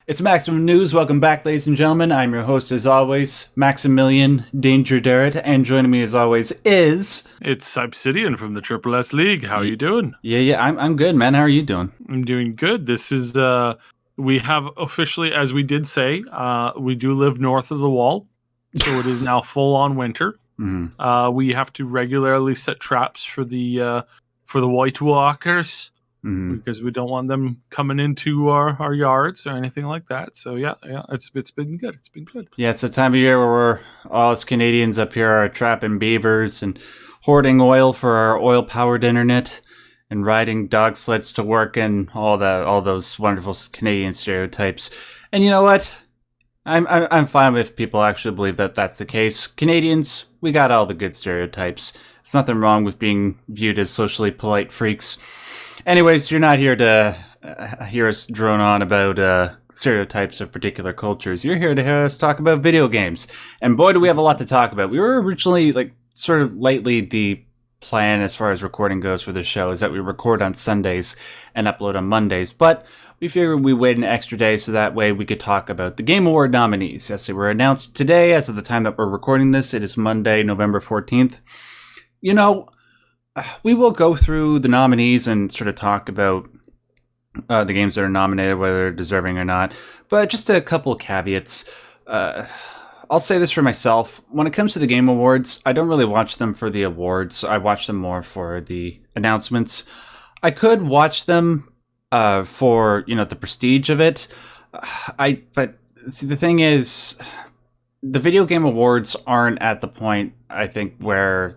It's Maximum News. Welcome back, ladies and gentlemen. I'm your host, as always, Maximilian Danger Derrat, and joining me, as always, is... It's Sybsidian from the Triple S League. How are you doing? Yeah, I'm good, man. How are you doing? I'm doing good. This is, we have officially, as we did say, we do live north of the wall, so it is now full-on winter. Mm-hmm. We have to regularly set traps for the White Walkers, because we don't want them coming into our yards or anything like that. So yeah, it's been good. It's been good. Yeah, it's the time of year where we're all us Canadians up here are trapping beavers and hoarding oil for our oil-powered internet and riding dog sleds to work and all those wonderful Canadian stereotypes. And you know what? I'm fine if people actually believe that that's the case. Canadians, we got all the good stereotypes. There's nothing wrong with being viewed as socially polite freaks. Anyways, you're not here to hear us drone on about stereotypes of particular cultures. You're here to hear us talk about video games. And boy, do we have a lot to talk about. We were originally, sort of lightly, the plan as far as recording goes for the show is that we record on Sundays and upload on Mondays. But we figured we wait an extra day so that way we could talk about the Game Award nominees. Yes, they were announced today. As of the time that we're recording this, it is Monday, November 14th. You know, we will go through the nominees and sort of talk about the games that are nominated, whether they're deserving or not. But just a couple of caveats. I'll say this for myself. When it comes to the Game Awards, I don't really watch them for the awards. I watch them more for the announcements. I could watch them for, the prestige of it. But see, the thing is, the Video Game Awards aren't at the point, I think, where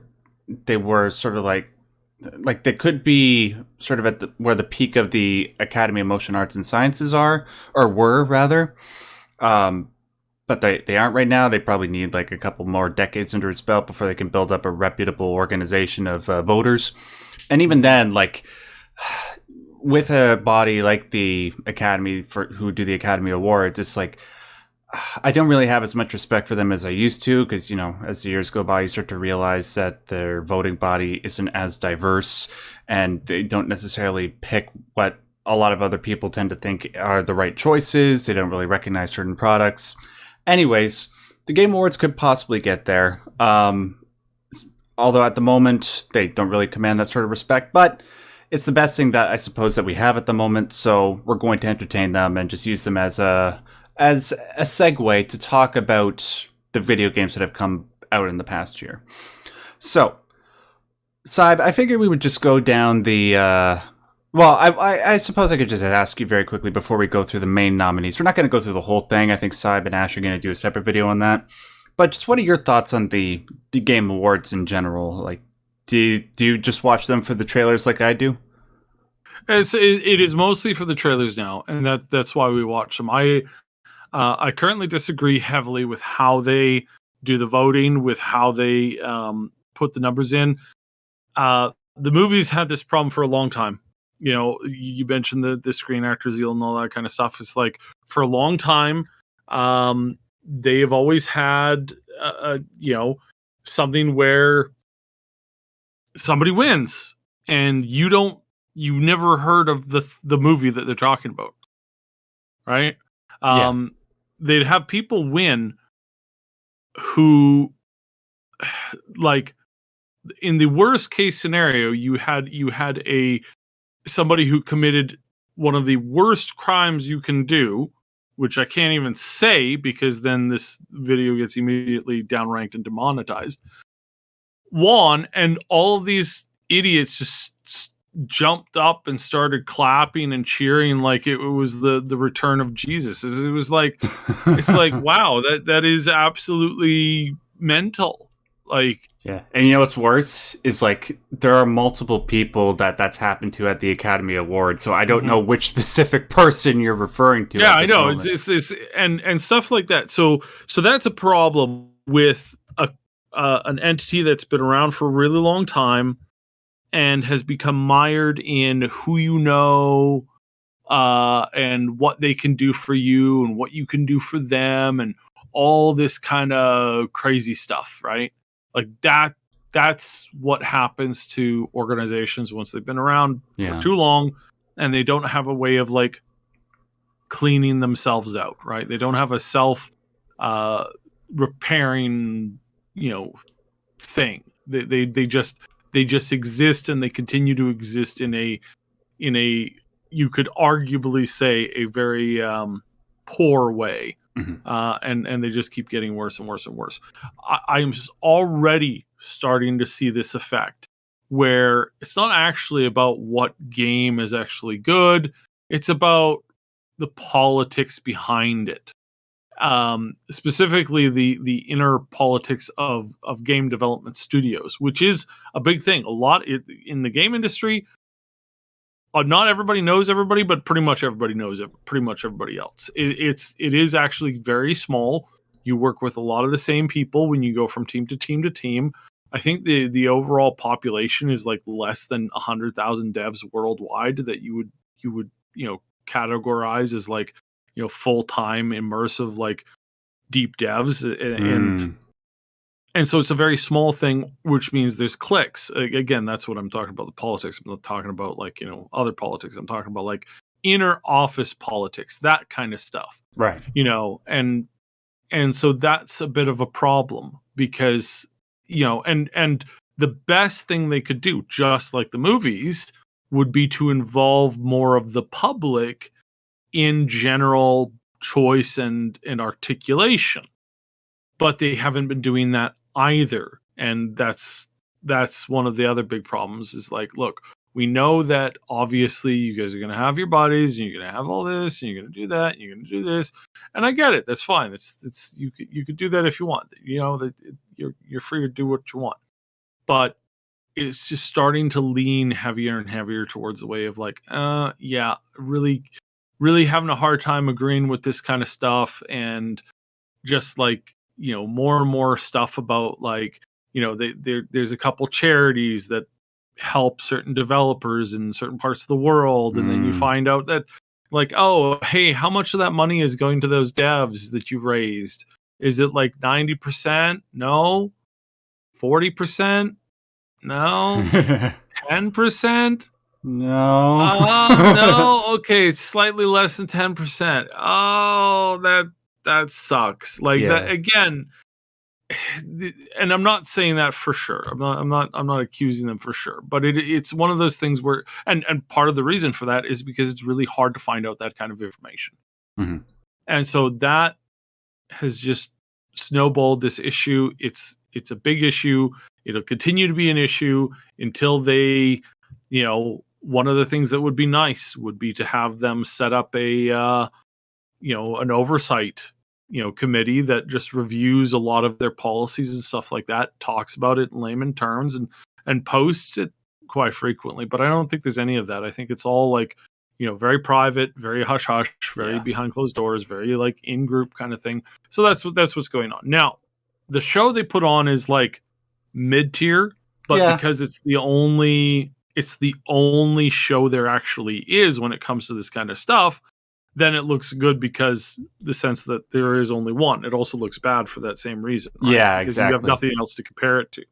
they were sort of like they could be sort of at where the peak of the Academy of Motion Arts and Sciences are, or were rather. But they aren't right now. They probably need a couple more decades under its belt before they can build up a reputable organization of voters. And even then, with a body like the Academy who do the Academy Awards, it's I don't really have as much respect for them as I used to, because, as the years go by, you start to realize that their voting body isn't as diverse, and they don't necessarily pick what a lot of other people tend to think are the right choices. They don't really recognize certain products. Anyways, the Game Awards could possibly get there. Although at the moment, they don't really command that sort of respect, but it's the best thing that I suppose that we have at the moment, so we're going to entertain them and just use them as a segue to talk about the video games that have come out in the past year. So, Syb, I figured we would just go down the... I suppose I could just ask you very quickly before we go through the main nominees. We're not going to go through the whole thing. I think Syb and Ash are going to do a separate video on that. But just what are your thoughts on the Game Awards in general? Do you just watch them for the trailers like I do? It is mostly for the trailers now, and that's why we watch them. I currently disagree heavily with how they do the voting, with how they put the numbers in. The movies had this problem for a long time. You mentioned the Screen Actors Guild and all that kind of stuff. It's for a long time, they have always had, something where somebody wins, and you've never heard of the movie that they're talking about, right? Yeah. They'd have people win who, in the worst case scenario, you had somebody who committed one of the worst crimes you can do, which I can't even say because then this video gets immediately downranked and demonetized, won, and all of these idiots just jumped up and started clapping and cheering like it was the return of Jesus. It was it's wow, that is absolutely mental. Yeah, and you know what's worse is there are multiple people that's happened to at the Academy Awards, so I don't know which specific person you're referring to. Yeah, I know. It's and stuff like that. So that's a problem with an entity that's been around for a really long time and has become mired in who and what they can do for you and what you can do for them and all this kind of crazy stuff, right? That's what happens to organizations once they've been around for too long and they don't have a way of cleaning themselves out, right? They don't have a self repairing, thing. They just exist, and they continue to exist in a you could arguably say a very poor way. Mhm. And they just keep getting worse and worse and worse. I'm already starting to see this effect where it's not actually about what game is actually good. It's about the politics behind it. Specifically the inner politics of game development studios, which is a big thing. A lot in the game industry. Not everybody knows everybody, but pretty much everybody knows pretty much everybody else. It is actually very small. You work with a lot of the same people when you go from team to team to team. I think the overall population is like less than 100,000 devs worldwide that you would categorize as like full time immersive like deep devs and so it's a very small thing, which means there's cliques. Again, that's what I'm talking about, the politics. I'm not talking about like, other politics. I'm talking about like inner office politics, that kind of stuff. Right. And so that's a bit of a problem because, and the best thing they could do, just like the movies, would be to involve more of the public in general choice and articulation. But they haven't been doing that either, and that's one of the other big problems is like, look, we know that obviously you guys are going to have your buddies and you're going to have all this and you're going to do that and you're going to do this, and I get it, that's fine, it's you could do that if you want, that you're free to do what you want, but it's just starting to lean heavier and heavier towards the way of like, yeah, really having a hard time agreeing with this kind of stuff, and just like more and more stuff about like there's a couple charities that help certain developers in certain parts of the world, and then you find out that like, oh, hey, how much of that money is going to those devs that you raised? Is it like 90%? No. 40%? No. 10%? No. No. Okay, it's slightly less than 10%. Oh, that sucks. Like that again. And I'm not saying that for sure. I'm not accusing them for sure. But it's one of those things where, and part of the reason for that is because it's really hard to find out that kind of information. Mm-hmm. And so that has just snowballed this issue. It's a big issue. It'll continue to be an issue until they, one of the things that would be nice would be to have them set up a, an oversight, committee that just reviews a lot of their policies and stuff like that, talks about it in layman terms and posts it quite frequently. But I don't think there's any of that. I think it's all like, very private, very hush hush, very behind closed doors, very like in group kind of thing. So that's what's going on. Now, the show they put on is like mid tier, but because it's the only show there actually is when it comes to this kind of stuff, then it looks good because the sense that there is only one. It also looks bad for that same reason. Right? Yeah, because exactly. you have nothing else to compare it to.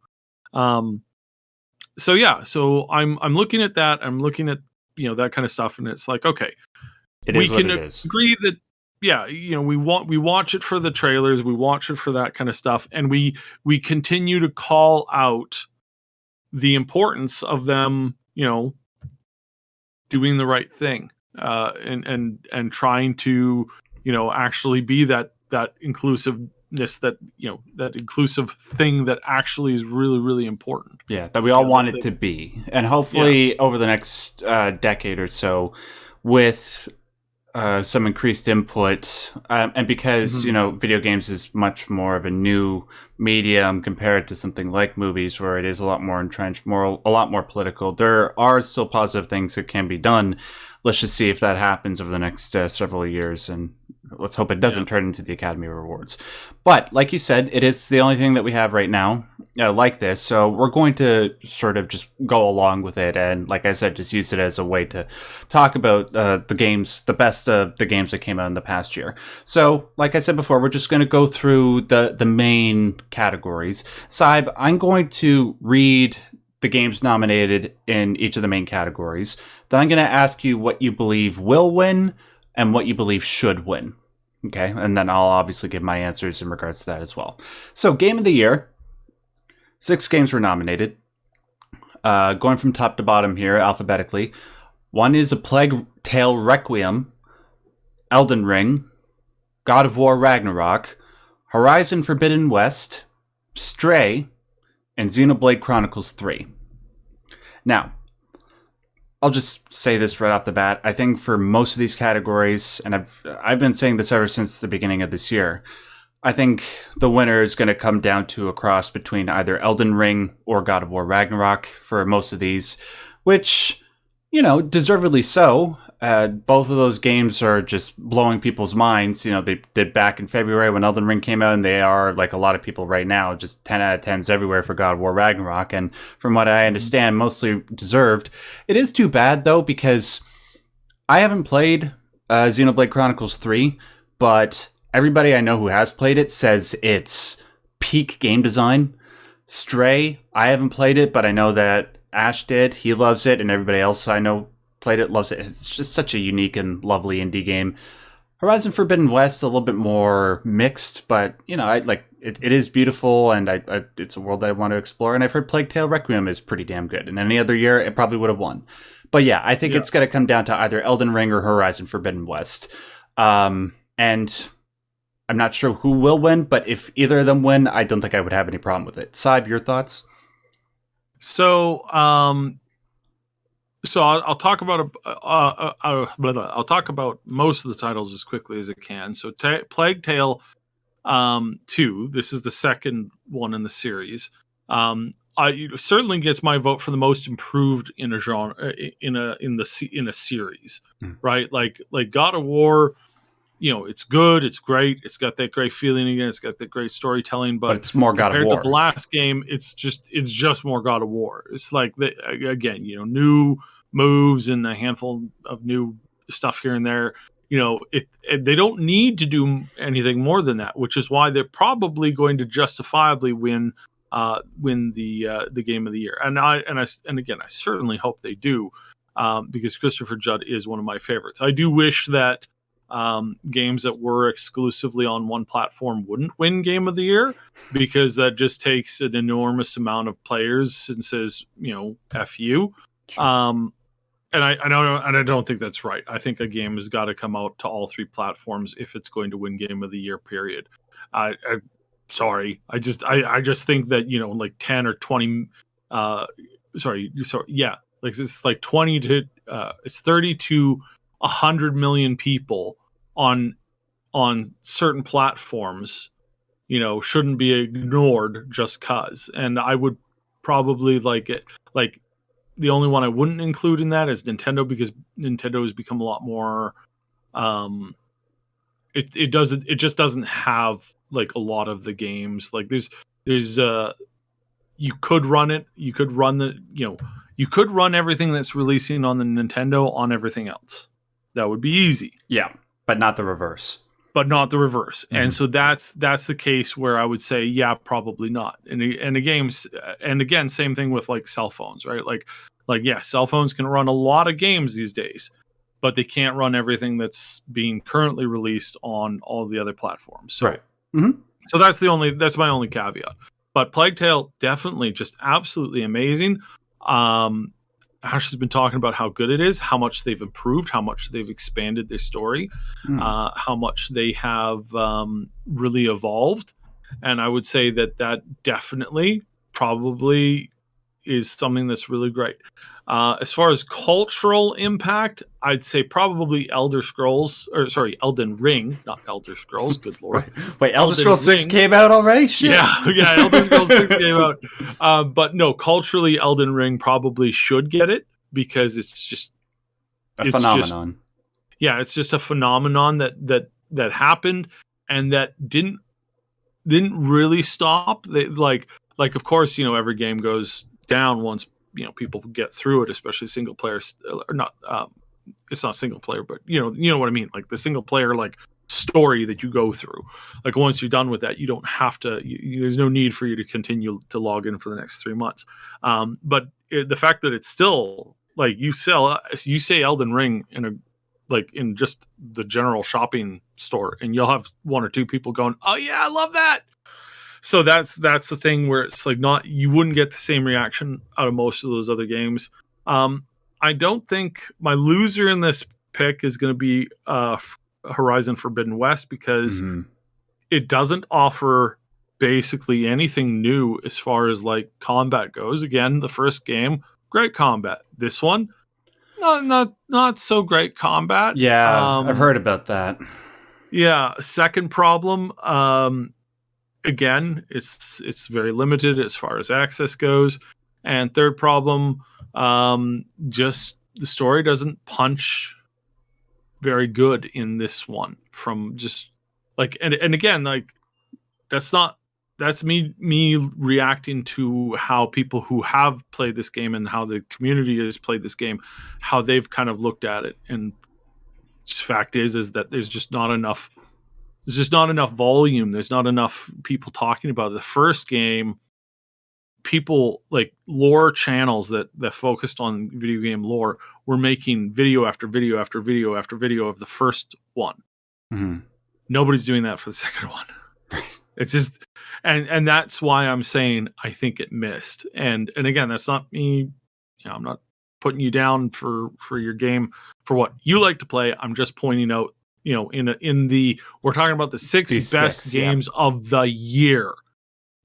So I'm looking at that. I'm looking at that kind of stuff, and it's like, okay, we can agree that we watch it for the trailers, we watch it for that kind of stuff, and we continue to call out the importance of them, doing the right thing, and trying to, actually be that inclusiveness, that that inclusive thing that actually is really, really important. Yeah, that we all want it to be. And hopefully over the next decade or so, with some increased input, and because video games is much more of a new medium compared to something like movies, where it is a lot more entrenched, a lot more political. There are still positive things that can be done. Let's just see if that happens over the next several years, and let's hope it doesn't turn into the Academy Awards. But like you said, it is the only thing that we have right now like this, so we're going to sort of just go along with it, and like I said, just use it as a way to talk about the games, the best of the games that came out in the past year. So like I said before, we're just going to go through the main categories. Syb, I'm going to read the games nominated in each of the main categories. Then I'm going to ask you what you believe will win, and what you believe should win. Okay, and then I'll obviously give my answers in regards to that as well. So, Game of the Year, 6 games were nominated. Going from top to bottom here, alphabetically. One is A Plague Tale Requiem, Elden Ring, God of War Ragnarok, Horizon Forbidden West, Stray, and Xenoblade Chronicles 3. Now, I'll just say this right off the bat. I think for most of these categories, and I've been saying this ever since the beginning of this year, I think the winner is going to come down to a cross between either Elden Ring or God of War Ragnarok for most of these, which, deservedly so. Both of those games are just blowing people's minds. They did back in February when Elden Ring came out, and they are, like a lot of people right now, just 10 out of 10s everywhere for God of War Ragnarok. And from what I understand, mostly deserved. It is too bad, though, because I haven't played Xenoblade Chronicles 3, but everybody I know who has played it says it's peak game design. Stray, I haven't played it, but I know that Ash did. He loves it, and everybody else I know played it, loves it. It's just such a unique and lovely indie game. Horizon Forbidden West, a little bit more mixed, but I like it. It is beautiful, and it's a world that I want to explore. And I've heard Plague Tale Requiem is pretty damn good. And any other year, it probably would have won. But yeah, I think it's going to come down to either Elden Ring or Horizon Forbidden West. And I'm not sure who will win, but if either of them win, I don't think I would have any problem with it. Saib, your thoughts? So, I'll talk about I'll talk about most of the titles as quickly as I can. So, Plague Tale 2. This is the second one in the series. It certainly gets my vote for the most improved in a genre in a series, right? Like God of War. It's good, it's great, it's got that great feeling again, it's got that great storytelling, but it's more God of War. Compared to the last game, it's just more God of War. It's like new moves and a handful of new stuff here and there. They don't need to do anything more than that, which is why they're probably going to justifiably win the Game of the Year. And again, I certainly hope they do, because Christopher Judd is one of my favorites. I do wish that games that were exclusively on one platform wouldn't win Game of the Year, because that just takes an enormous amount of players and says, F you. Sure. And I don't think that's right. I think a game has got to come out to all 3 platforms if it's going to win Game of the Year, period. Sorry. I just think that, like 10 or 20, like it's like 20 to, it's 30 to 100 million people on certain platforms, shouldn't be ignored just cause. And I would probably like the only one I wouldn't include in that is Nintendo, because Nintendo has become a lot more, it just doesn't have like a lot of the games. Like there's you could run everything that's releasing on the Nintendo on everything else. That would be easy. Yeah, but not the reverse. Mm-hmm. And so that's the case where I would say, yeah, probably not. And the games, and again, same thing with like cell phones, right? Like yeah, cell phones can run a lot of games these days, but they can't run everything that's being currently released on all the other platforms. So, right. Mm-hmm. So that's my only caveat. But Plague Tale, definitely just absolutely amazing. Ash has been talking about how good it is, how much they've improved, how much they've expanded their story, how much they have really evolved. And I would say that definitely probably is something that's really great. As far as cultural impact, I'd say probably Elden Ring, not Elder Scrolls. Good Lord. Wait, Elder Scrolls 6 came out already? Shit. Yeah, Elder Scrolls 6 came out. But no, culturally, Elden Ring probably should get it, because it's just a phenomenon. It's just a phenomenon that happened, and that didn't really stop. Like of course, every game goes down once people get through it, especially single player, or not. It's not single player, but you know what I mean. Like the single player story that you go through. Like once you're done with that, you don't have to. There's no need for you to continue to log in for the next 3 months. But the fact that it's still like you say Elden Ring in a like in just the general shopping store, and you'll have one or two people going, "Oh yeah, I love that." So that's the thing where it's like not you wouldn't get the same reaction out of most of those other games. I don't think my loser in this pick is going to be Horizon Forbidden West because it doesn't offer basically anything new as far as like combat goes. Again, the first game, great combat. This one, not so great combat. Yeah, I've heard about that. Yeah, second problem, again, it's very limited as far as access goes. And third problem, just the story doesn't punch very good in this one from just like and again like that's me reacting to how people who have played this game and how the community has played this game, how they've kind of looked at it. And fact is that there's just not enough volume. There's not enough people talking about it. The first game, people like lore channels that focused on video game lore were making video after video after video after video of the first one. Nobody's doing that for the second one. It's just and that's why I'm saying I think it missed. And again, that's not me, I'm not putting you down for your game for what you like to play. I'm just pointing out, we're talking about the six best games of the year,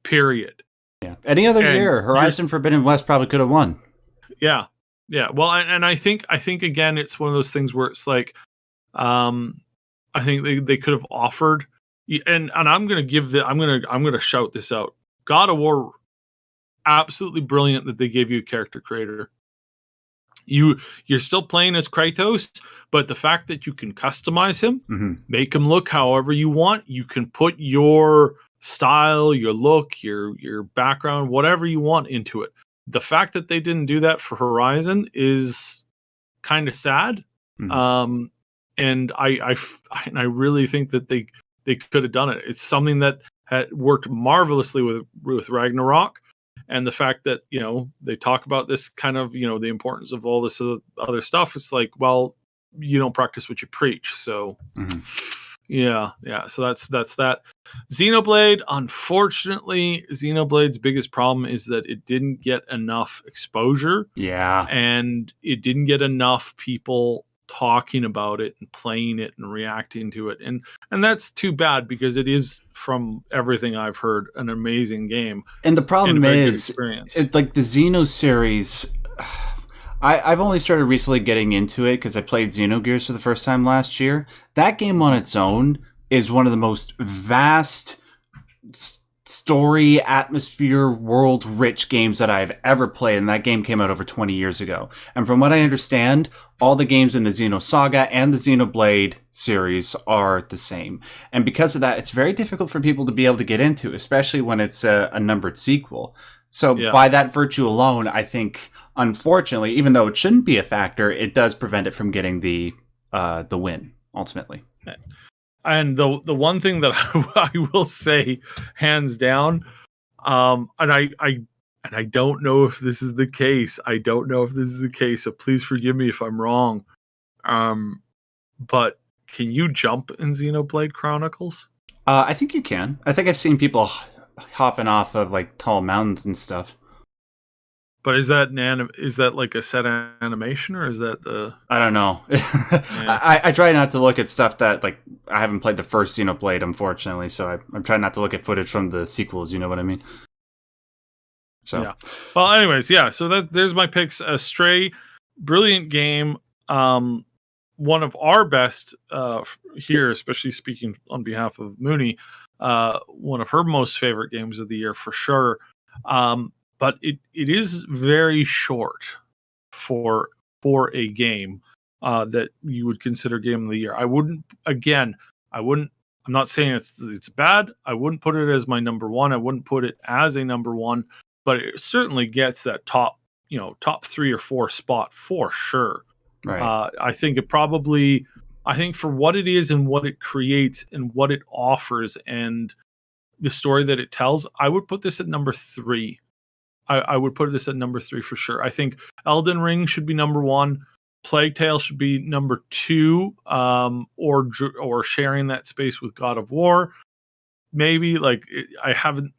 period. Yeah. Any other year, Horizon Forbidden West probably could have won. Yeah. Yeah. Well, and I think again, it's one of those things where it's like, I think they could have offered, and I'm going to I'm going to shout this out. God of War, absolutely brilliant that they gave you a character creator. You're still playing as Kratos, but the fact that you can customize him, make him look however you want, you can put your style, your look, your background, whatever you want into it. The fact that they didn't do that for Horizon is kind of sad. And I really think that they could have done it. It's something that had worked marvelously with Ragnarok. And the fact that, they talk about this kind of, the importance of all this other stuff. It's like, well, you don't practice what you preach. So, yeah. So that's that. Xenoblade, unfortunately, Xenoblade's biggest problem is that it didn't get enough exposure. Yeah. And it didn't get enough people talking about it and playing it and reacting to it. And that's too bad because it is, from everything I've heard, an amazing game. And the problem is, like the Xeno series, I've only started recently getting into it because I played Xenogears for the first time last year. That game on its own is one of the most vast story, atmosphere, world-rich games that I've ever played, and that game came out over 20 years ago. And from what I understand, all the games in the Xenosaga and the Xenoblade series are the same. And because of that, it's very difficult for people to be able to get into, especially when it's a numbered sequel. So by that virtue alone, I think, unfortunately, even though it shouldn't be a factor, it does prevent it from getting the win, ultimately. And the one thing that I will say, hands down, and I don't know if this is the case. So please forgive me if I'm wrong. But can you jump in Xenoblade Chronicles? I think you can. I think I've seen people hopping off of like tall mountains and stuff. But is that like a set animation, or is that I don't know. I try not to look at stuff that, like, I haven't played the first Xenoblade, unfortunately, so I'm trying not to look at footage from the sequels, you know what I mean? So yeah. Well, anyways, yeah, so there's my picks. Stray, brilliant game. One of our best here, especially speaking on behalf of Mooney, one of her most favorite games of the year for sure. But it is very short for a game that you would consider game of the year. I'm not saying it's bad. I wouldn't put it as my number one. I wouldn't put it as a number one, but it certainly gets that top 3 or 4 spot for sure. Right. I think for what it is and what it creates and what it offers and the story that it tells, I would put this at number 3. I would put this at number 3 for sure. I think Elden Ring should be number 1. Plague Tale should be number 2, or sharing that space with God of War. Maybe I haven't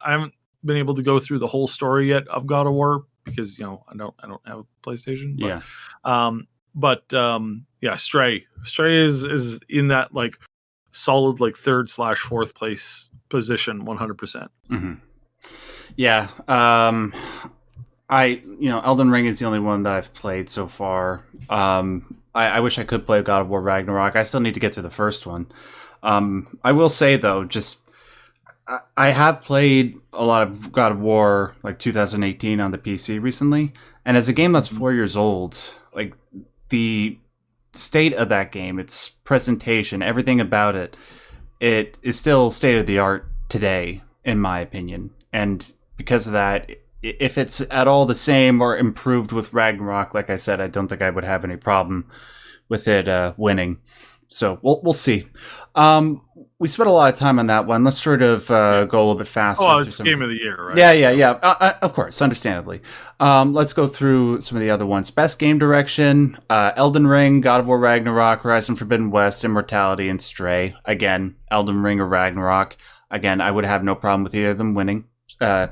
been able to go through the whole story yet of God of War because I don't have a PlayStation. But, Stray is in that solid 3rd/4th place position 100%. Mm-hmm. Yeah. Elden Ring is the only one that I've played so far. I wish I could play God of War Ragnarok. I still need to get through the first one. I will say though, I have played a lot of God of War 2018 on the PC recently, and as a game that's 4 years old, the state of that game, its presentation, everything about it is still state of the art today, in my opinion. And because of that, if it's at all the same or improved with Ragnarok, like I said, I don't think I would have any problem with it winning. So we'll see. We spent a lot of time on that one. Let's sort of go a little bit faster. Oh, it's Game of the Year, right? Yeah. Of course, understandably. Let's go through some of the other ones. Best game direction: Elden Ring, God of War Ragnarok, Horizon Forbidden West, Immortality, and Stray. Again, Elden Ring or Ragnarok. Again, I would have no problem with either of them winning.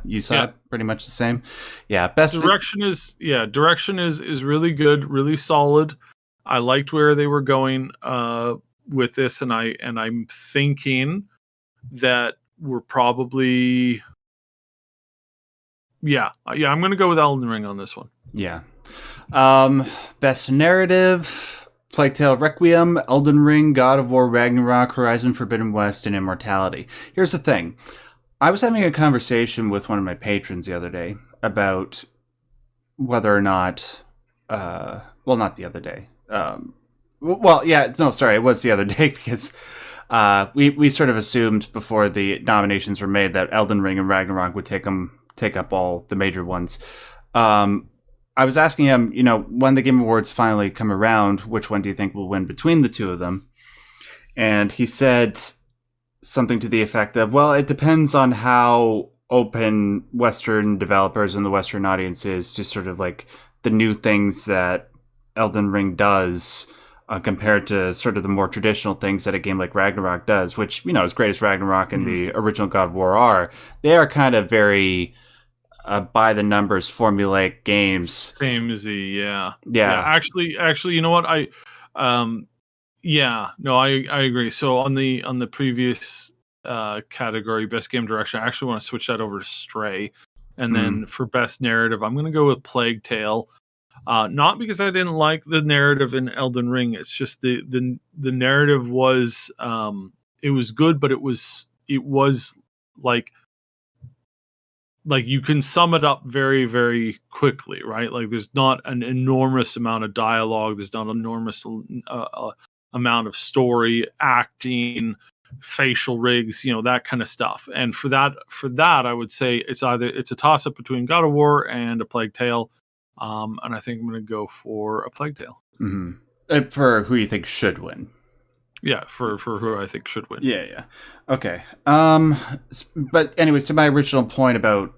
You saw it pretty much the same. Yeah, best direction is really good, really solid. I liked where they were going with this, and I'm thinking that we're probably I'm going to go with Elden Ring on this one. Yeah. Best narrative: Plague Tale Requiem, Elden Ring, God of War Ragnarok, Horizon Forbidden West, and Immortality. Here's the thing. I was having a conversation with one of my patrons the other day about whether or not not the other day. It was the other day because we sort of assumed before the nominations were made that Elden Ring and Ragnarok would take up all the major ones. I was asking him, when the Game Awards finally come around, which one do you think will win between the two of them? And he said something to the effect of, well, it depends on how open Western developers and the Western audience is to sort of the new things that Elden Ring does compared to sort of the more traditional things that a game like Ragnarok does, which, as great as Ragnarok and the original God of War are, they are kind of very by the numbers formulaic games. Samey, yeah. Actually, you know what? I agree. So on the previous category, best game direction, I actually want to switch that over to Stray, and then for best narrative, I'm going to go with Plague Tale. Not because I didn't like the narrative in Elden Ring. It's just the narrative was it was good, but it was like you can sum it up very, very quickly, right? There's not an enormous amount of dialogue. There's not an enormous amount of story, acting, facial rigs, that kind of stuff. And for that, I would say it's a toss up between God of War and a Plague Tale. And I think I'm going to go for a Plague Tale. Mm-hmm. For who you think should win. Yeah, for who I think should win. Yeah. Okay. But anyways, to my original point about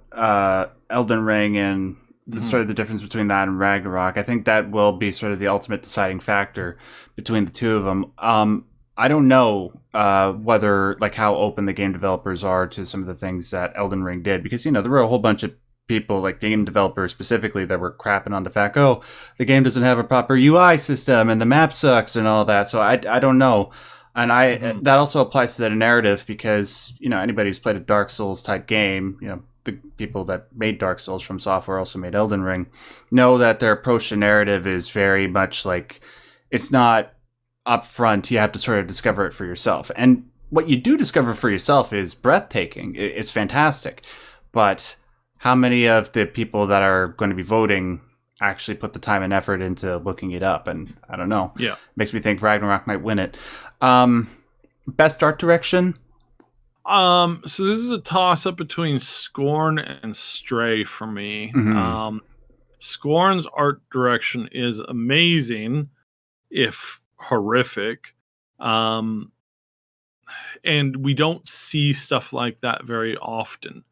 Elden Ring and sort of the difference between that and Ragnarok, I think that will be sort of the ultimate deciding factor between the two of them. I don't know whether how open the game developers are to some of the things that Elden Ring did, because there were a whole bunch of people, game developers specifically, that were crapping on the fact, the game doesn't have a proper UI system and the map sucks and all that. So I don't know. And that also applies to the narrative, because, anybody who's played a Dark Souls type game, the people that made Dark Souls from Software also made Elden Ring, know that their approach to narrative is very much it's not upfront. You have to sort of discover it for yourself. And what you do discover for yourself is breathtaking. It's fantastic. But how many of the people that are going to be voting actually put the time and effort into looking it up? And I don't know. Yeah. Makes me think Ragnarok might win it. Best art direction? So this is a toss up between Scorn and Stray for me. Mm-hmm. Scorn's art direction is amazing, if horrific. And we don't see stuff like that very often.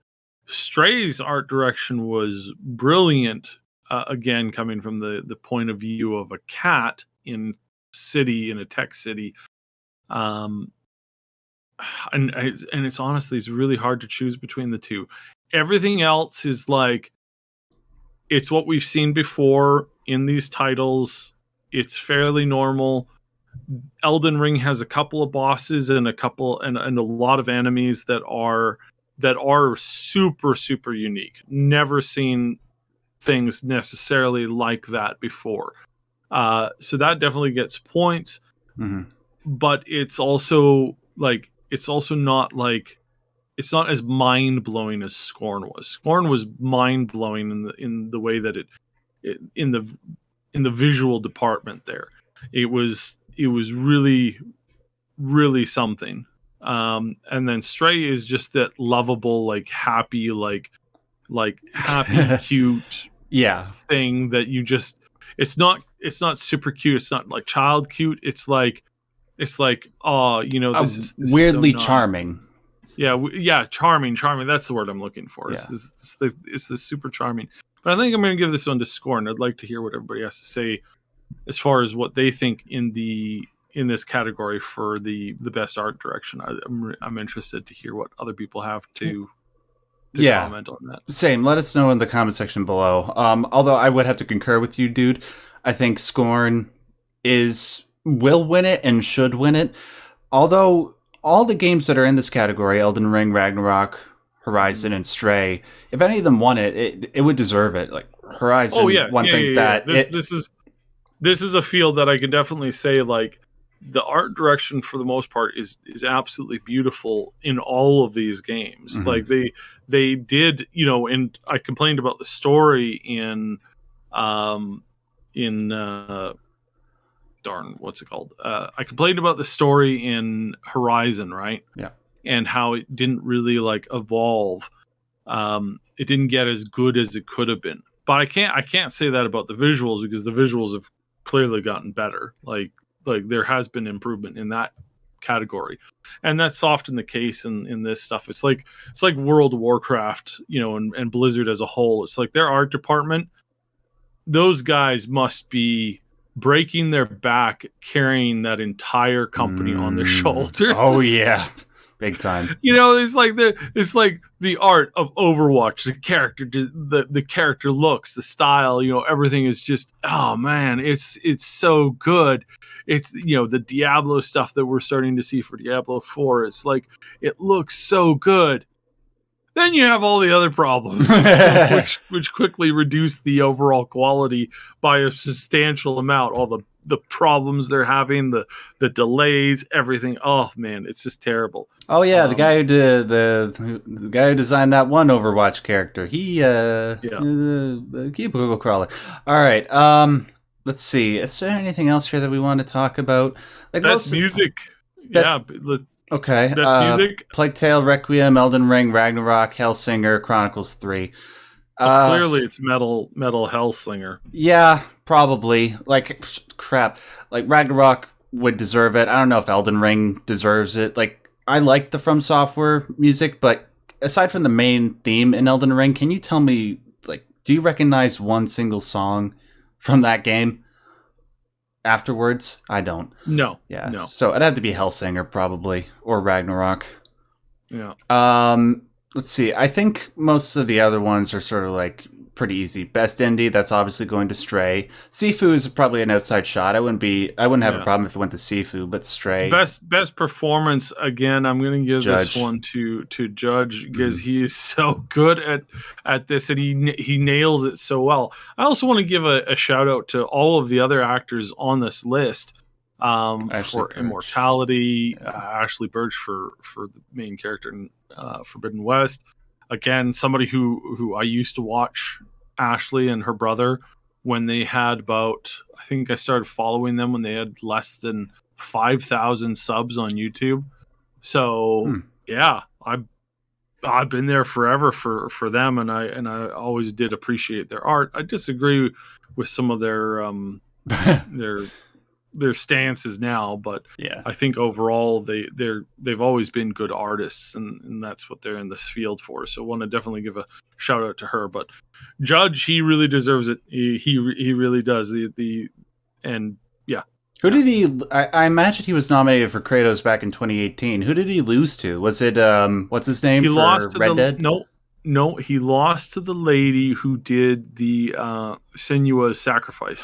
Stray's art direction was brilliant, again, coming from the point of view of a cat in a tech city. And it's honestly, it's really hard to choose between the two. Everything else is like, it's what we've seen before in these titles. It's fairly normal. Elden Ring has a couple of bosses and a lot of enemies that are super, super unique. Never seen things necessarily like that before. So that definitely gets points. Mm-hmm. But it's also it's not as mind blowing as Scorn was. Scorn was mind blowing in the way that in the visual department there. It was really, really something. And then Stray is just that lovable, like happy, happy, cute Yeah. thing that you just, it's not super cute. It's not like child cute. It's like, oh, this is weirdly so nice. charming. Yeah, charming. That's the word I'm looking for. Yeah. It's this super charming. But I think I'm going to give this one to Scorn. I'd like to hear what everybody has to say as far as what they think in this category for the best art direction. I'm interested to hear what other people have to comment on that. Same. Let us know in the comment section below. Although I would have to concur with you, dude. I think Scorn will win it and should win it. Although all the games that are in this category, Elden Ring, Ragnarok, Horizon, and Stray, if any of them won it would deserve it. Like Horizon, this is a field that I can definitely say, like, the art direction for the most part is absolutely beautiful in all of these games. Mm-hmm. Like they did, and I complained about the story in what's it called? I complained about the story in Horizon, right? Yeah. And how it didn't really like evolve. It didn't get as good as it could have been. But I can't say that about the visuals, because the visuals have clearly gotten better. Like there has been improvement in that category, and that's often the case in this stuff. It's like World of Warcraft, and Blizzard as a whole. It's like their art department, those guys must be breaking their back carrying that entire company on their shoulders. Oh yeah, big time. It's like the art of Overwatch, the character looks, the style, everything is just, oh man, it's so good. It's, the Diablo stuff that we're starting to see for Diablo 4. It's like, it looks so good. Then you have all the other problems, which quickly reduce the overall quality by a substantial amount. All the problems they're having, the delays, everything. Oh man, it's just terrible. Oh yeah, the guy who did the guy who designed that one Overwatch character. He cubicle crawler. All right. Let's see. Is there anything else here that we want to talk about? Like best music. Okay. Best music. Plague Tale, Requiem, Elden Ring, Ragnarok, Hellsinger, Chronicles 3. Clearly, it's metal Hellsinger. Yeah, probably. Like, crap. Like, Ragnarok would deserve it. I don't know if Elden Ring deserves it. Like, I like the From Software music, but aside from the main theme in Elden Ring, can you tell me, like, do you recognize one single song from that game? Afterwards, I don't. No. Yeah. No. So it'd have to be Hellsinger probably, or Ragnarok. Yeah. Let's see. I think most of the other ones are sort of like pretty easy. Best indie, that's obviously going to Stray. Sifu is probably an outside shot. I wouldn't have a problem if it went to Sifu, but Stray. Best performance, again, I'm going to give this one to Judge, because he is so good at this, and he nails it so well. I also want to give a shout out to all of the other actors on this list. For Immortality, Ashley Birch for the main character in Forbidden West. Again, somebody who I used to watch Ashley and her brother when they had I think I started following them when they had less than 5,000 subs on YouTube. So yeah, I've been there forever for them, and I always did appreciate their art. I disagree with some of their stances now, but yeah, I think overall they've always been good artists, and that's what they're in this field for. So I want to definitely give a shout out to her. But Judge, he really deserves it. He really does. And yeah, Who did he? I imagine he was nominated for Kratos back in 2018. Who did he lose to? Was it what's his name He for lost to Red Dead? No, he lost to the lady who did the Senua's sacrifice.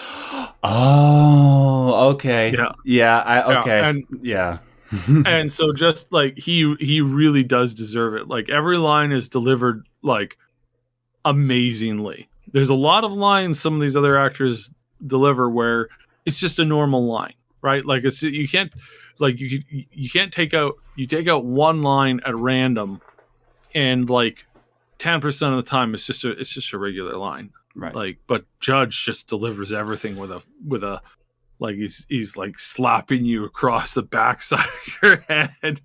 Oh, okay. Yeah, Yeah, yeah, okay. Yeah. and so just like he really does deserve it. Like every line is delivered like amazingly. There's a lot of lines some of these other actors deliver where it's just a normal line, right? Like it's you can't like you can't take out one line at random and like 10% of the time it's just a regular line. Right. Like but Judge just delivers everything with a like he's like slapping you across the backside of your head.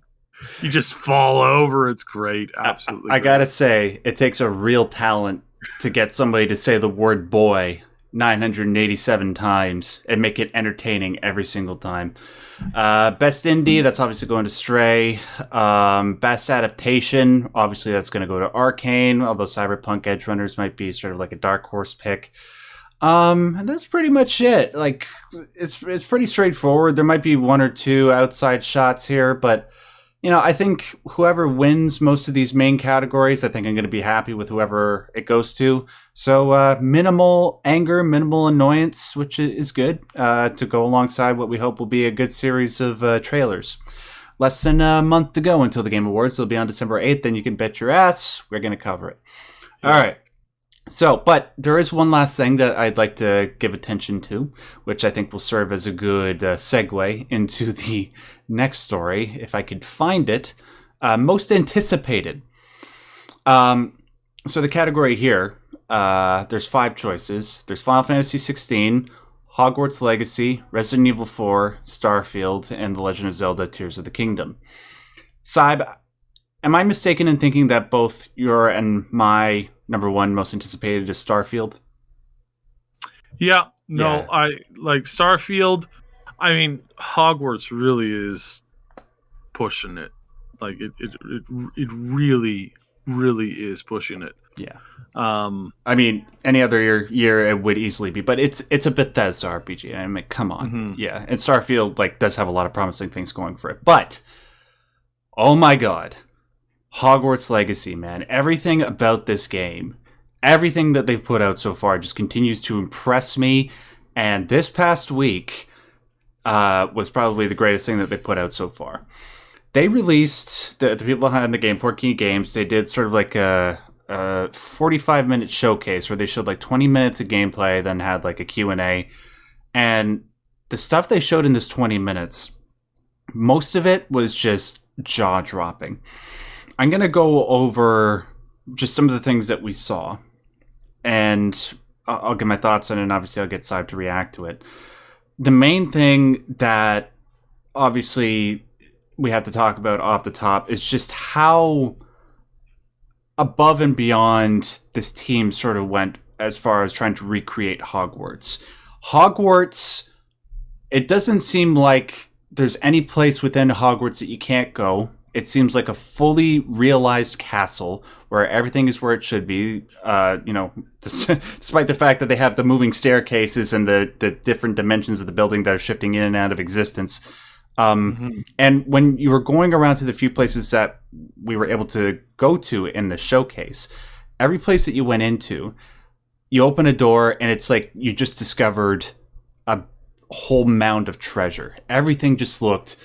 You just fall over. It's great. Absolutely. I gotta say, it takes a real talent to get somebody to say the word boy 987 times and make it entertaining every single time. Best indie, that's obviously going to Stray. Best adaptation, obviously that's going to go to Arcane, although Cyberpunk Edgerunners might be sort of like a dark horse pick. And that's pretty much it. Like, it's pretty straightforward. There might be one or two outside shots here, but I think whoever wins most of these main categories, I think I'm going to be happy with whoever it goes to. So minimal anger, minimal annoyance, which is good to go alongside what we hope will be a good series of trailers. Less than a month to go until the Game Awards. It'll be on December 8th, and you can bet your ass we're going to cover it. Yeah. All right. So, but there is one last thing that I'd like to give attention to, which I think will serve as a good segue into the next story, if I could find it. Most anticipated. So the category here, there's 5 choices. There's Final Fantasy 16, Hogwarts Legacy, Resident Evil 4, Starfield, and The Legend of Zelda Tears of the Kingdom. Syb, am I mistaken in thinking that both your and my number one most anticipated is Starfield? Yeah, no, yeah. I like Starfield. I mean, Hogwarts really is pushing it. Like it really is pushing it. Yeah. I mean, any other year it would easily be, but it's a Bethesda RPG. I mean, come on. Mm-hmm. Yeah, and Starfield like does have a lot of promising things going for it. But oh my god. Hogwarts Legacy, man. Everything about this game, everything that they've put out so far just continues to impress me. And this past week was probably the greatest thing that they put out so far. They released, the people behind the game, Portkey Games, they did sort of like a 45-minute showcase where they showed like 20 minutes of gameplay, then had like a Q&A. And the stuff they showed in this 20 minutes, most of it was just jaw-dropping. I'm going to go over just some of the things that we saw, and I'll get my thoughts on it, and obviously I'll get Syb to react to it. The main thing that obviously we have to talk about off the top is just how above and beyond this team sort of went as far as trying to recreate Hogwarts. Hogwarts, it doesn't seem like there's any place within Hogwarts that you can't go. It seems like a fully realized castle where everything is where it should be, despite the fact that they have the moving staircases and the different dimensions of the building that are shifting in and out of existence. And when you were going around to the few places that we were able to go to in the showcase, every place that you went into, you open a door and it's like you just discovered a whole mound of treasure. Everything just looked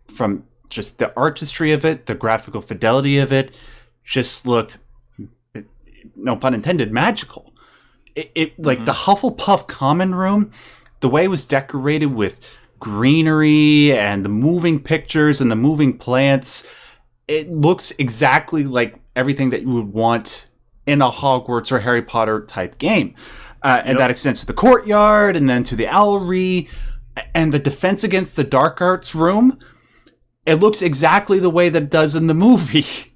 from... just the artistry of it, the graphical fidelity of it, just looked, no pun intended, magical. It like the Hufflepuff common room, the way it was decorated with greenery and the moving pictures and the moving plants, it looks exactly like everything that you would want in a Hogwarts or Harry Potter type game. And that extends to the courtyard and then to the owlry and the defense against the dark arts room. It looks exactly the way that it does in the movie.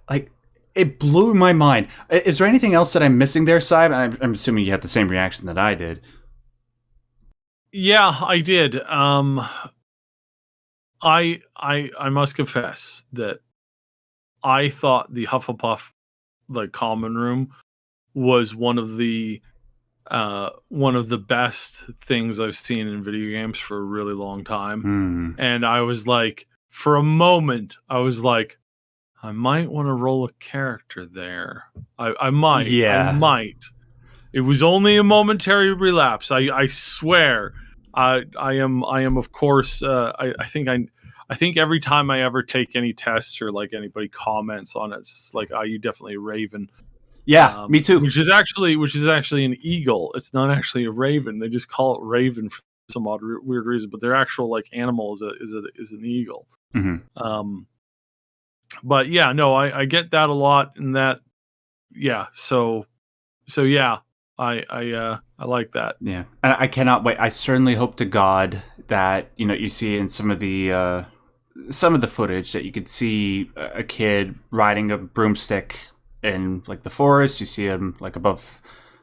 Like, it blew my mind. Is there anything else that I'm missing there, Syb? I'm assuming you had the same reaction that I did. Yeah, I did. I must confess that I thought the Hufflepuff, like, common room was one of the one of the best things I've seen in video games for a really long time. And I was like, for a moment, I was like, I might want to roll a character there. I might. Yeah. I might. It was only a momentary relapse. I swear. I am of course. I think every time I ever take any tests or like anybody comments on it, it's like, you definitely a raven. Yeah, me too. Which is actually an eagle. It's not actually a raven. They just call it raven for some odd weird reason. But their actual like animal is an eagle. But yeah, no, I get that a lot, and that so yeah, I like that. Yeah, and I cannot wait. I certainly hope to God that you see in some of the footage that you could see a kid riding a broomstick in like the forest. You see him like above,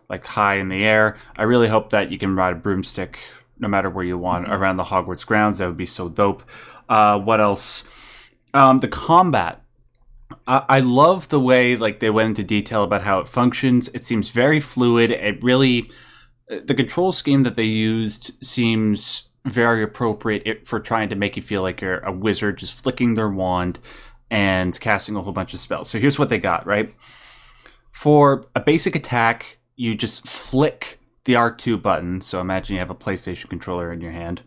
like high in the air. I really hope that you can ride a broomstick no matter where you want around the Hogwarts grounds. That would be so dope. What else? The combat. I love the way like they went into detail about how it functions. It seems very fluid. It really, the control scheme that they used seems very appropriate for trying to make you feel like you're a wizard just flicking their wand and casting a whole bunch of spells. So here's what they got, right? For a basic attack, you just flick the R2 button. So imagine you have a PlayStation controller in your hand.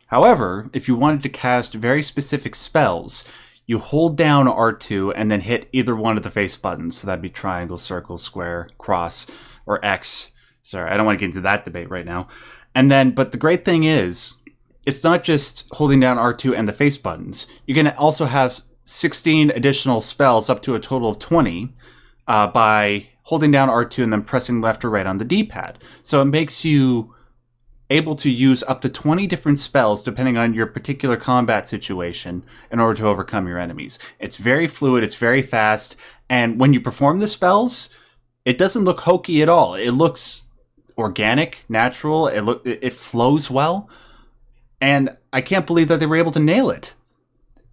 However, if you wanted to cast very specific spells, you hold down R2 and then hit either one of the face buttons. So that'd be triangle, circle, square, cross, or X. Sorry, I don't want to get into that debate right now. And then, but the great thing is, it's not just holding down R2 and the face buttons. You can also have 16 additional spells, up to a total of 20, by holding down R2 and then pressing left or right on the D-pad. So it makes you able to use up to 20 different spells depending on your particular combat situation in order to overcome your enemies. It's very fluid, it's very fast, and when you perform the spells, it doesn't look hokey at all. It looks organic, natural, it flows well, and I can't believe that they were able to nail it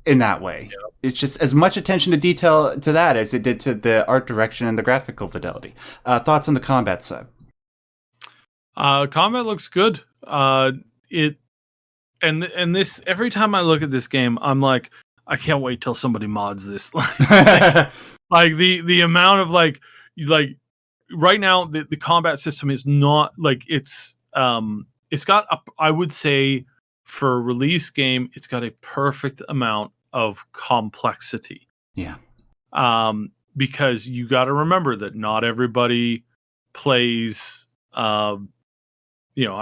in that way. Yeah. It's just as much attention to detail to that as it did to the art direction and the graphical fidelity. Thoughts on the combat side? Combat looks good. This every time I look at this game, I'm like, I can't wait till somebody mods this. like the amount of like right now the combat system is not like it's got I would say for a release game, it's got a perfect amount of complexity. Yeah. Because you got to remember that not everybody plays I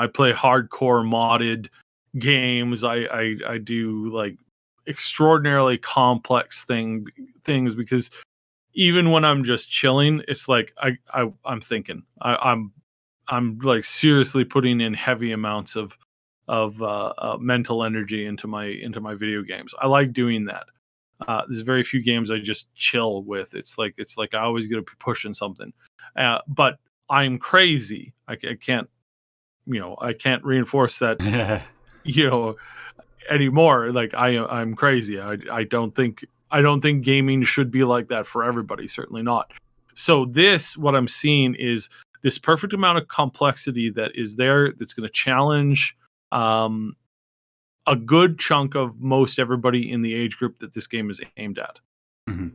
play hardcore modded games. I do like extraordinarily complex things because even when I'm just chilling, it's like I'm thinking. I'm like seriously putting in heavy amounts of mental energy into my video games. I like doing that. There's very few games I just chill with. It's like I always got to be pushing something. But I'm crazy. I can't. I can't reinforce that, anymore. Like I'm crazy. I don't think gaming should be like that for everybody. Certainly not. So what I'm seeing is this perfect amount of complexity that is there. That's going to challenge a good chunk of most everybody in the age group that this game is aimed at,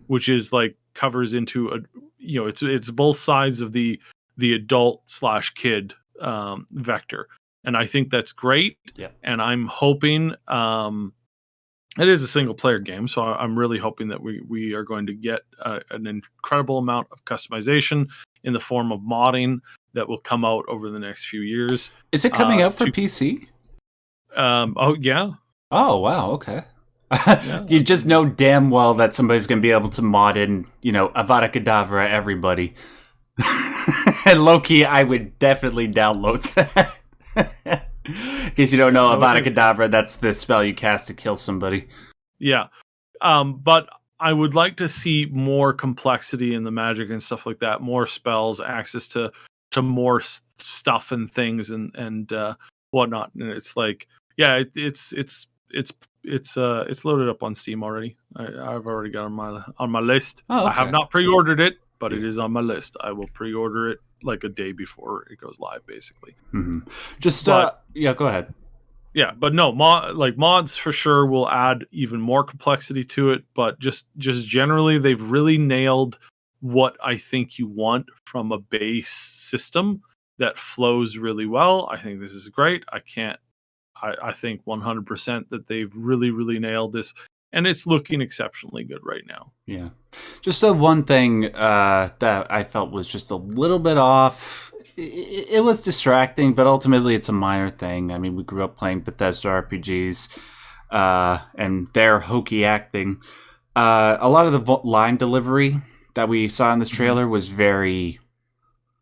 which is like covers into it's both sides of the adult / kid vector, and I think that's great. Yeah. And I'm hoping it is a single player game, so I'm really hoping that we are going to get an incredible amount of customization in the form of modding that will come out over the next few years. Is it coming out for PC? Oh yeah. Oh wow, okay. Yeah. You just know damn well that somebody's going to be able to mod in Avada Kedavra everybody. And low-key, I would definitely download that. In case you don't know, Avada Kedavra, that's the spell you cast to kill somebody. Yeah. But I would like to see more complexity in the magic and stuff like that, more spells, access to more stuff and things and whatnot. And it's like, yeah, it's loaded up on Steam already. I've already got it on my list. Oh, okay. I have not pre-ordered it, but it is on my list. I will pre-order it like a day before it goes live, basically. Just yeah, go ahead. Yeah, but no, mods for sure will add even more complexity to it. But just generally, they've really nailed what I think you want from a base system that flows really well. I think this is great. I think 100% that they've really nailed this, and it's looking exceptionally good right now. Yeah, just one thing that I felt was just a little bit off. It was distracting, but ultimately it's a minor thing. I mean, we grew up playing Bethesda RPGs and their hokey acting. A lot of the line delivery that we saw in this trailer was very,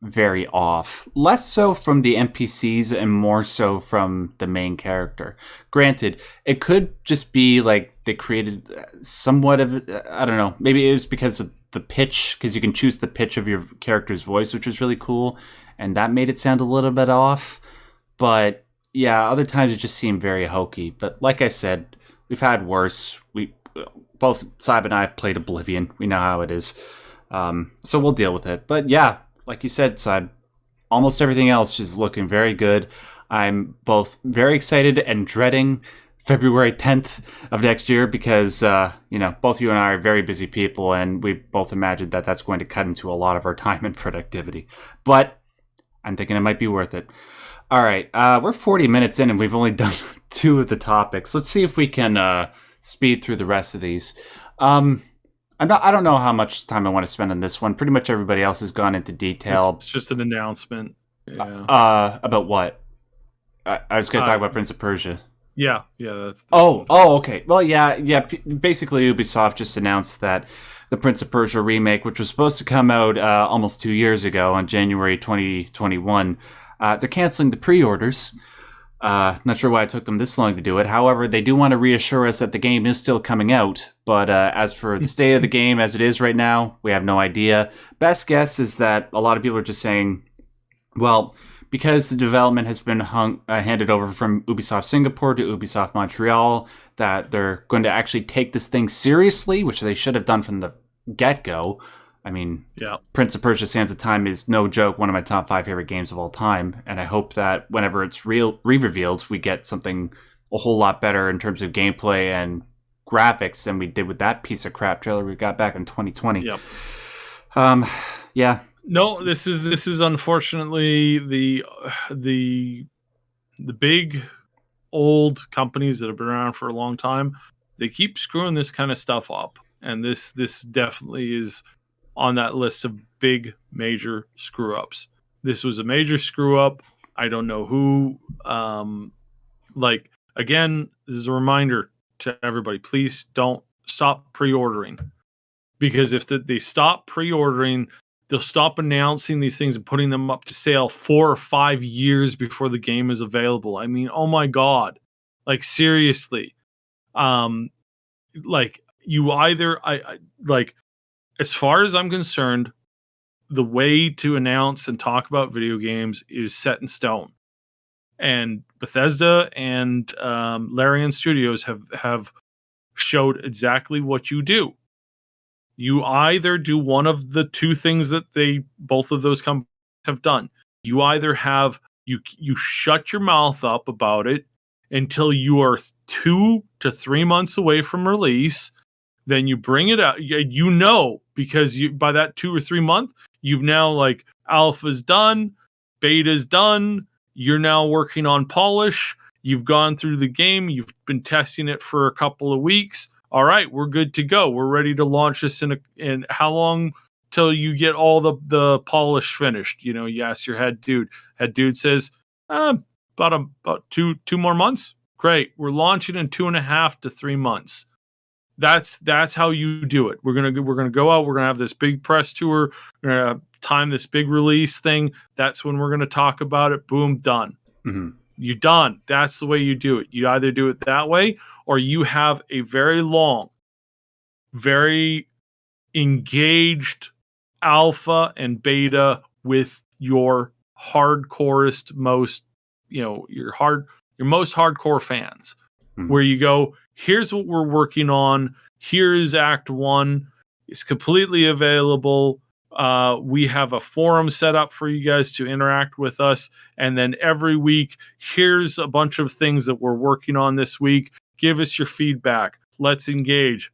very off. Less so from the NPCs and more so from the main character. Granted, it could just be like they created somewhat of it. I don't know. Maybe it was because of the pitch, because you can choose the pitch of your character's voice, which is really cool. And that made it sound a little bit off. But yeah, other times it just seemed very hokey. But like I said, we've had worse. Both Syb and I have played Oblivion. We know how it is. So we'll deal with it. But yeah, like you said, Syb, almost everything else is looking very good. I'm both very excited and dreading February 10th of next year because, both you and I are very busy people, and we both imagined that that's going to cut into a lot of our time and productivity. But I'm thinking it might be worth it. All right, we're 40 minutes in, and we've only done 2 of the topics. Let's see if we can speed through the rest of these. I don't know how much time I want to spend on this one. Pretty much everybody else has gone into detail. It's just an announcement. Yeah. About what? I was going to talk about Prince of Persia. Yeah, that's. Okay. Well, yeah. Basically, Ubisoft just announced that the Prince of Persia remake, which was supposed to come out almost 2 years ago on January 2021, they're canceling the pre-orders. Not sure why it took them this long to do it. However, they do want to reassure us that the game is still coming out. But as for the state of the game as it is right now, we have no idea. Best guess is that a lot of people are just saying, well, because the development has been handed over from Ubisoft Singapore to Ubisoft Montreal, that they're going to actually take this thing seriously, which they should have done from the get-go. I mean, yeah. Prince of Persia: Sands of Time is no joke, one of my top 5 favorite games of all time, and I hope that whenever it's re-revealed, we get something a whole lot better in terms of gameplay and graphics than we did with that piece of crap trailer we got back in 2020. Yep. Yeah. No, this is unfortunately the big old companies that have been around for a long time. They keep screwing this kind of stuff up, and this definitely is on that list of big major screw ups. This was a major screw up. I don't know who. Again, this is a reminder to everybody: please don't stop pre-ordering, because if they stop pre-ordering, they'll stop announcing these things and putting them up to sale 4 or 5 years before the game is available. I mean, oh my God. Like, seriously. You either, as far as I'm concerned, the way to announce and talk about video games is set in stone. And Bethesda and Larian Studios have showed exactly what you do. You either do one of the 2 things that both of those companies have done. You either have you shut your mouth up about it until you are 2 to 3 months away from release. Then you bring it out. Because by that 2 or 3 month, you've now alpha's done, beta's done. You're now working on polish. You've gone through the game. You've been testing it for a couple of weeks. All right, we're good to go. We're ready to launch this in how long till you get all the polish finished? You ask your head dude. Head dude says, about two more months. Great. We're launching in 2.5 to 3 months. That's how you do it. We're gonna go out. We're gonna have this big press tour. We're gonna time this big release thing. That's when we're gonna talk about it. Boom, done. Mm-hmm. You done. That's the way you do it. You either do it that way, or you have a very long, very engaged alpha and beta with your hardcorest, most your most hardcore fans, where you go, here's what we're working on. Here is Act 1. It's completely available. We have a forum set up for you guys to interact with us. And then every week, here's a bunch of things that we're working on this week. Give us your feedback. Let's engage.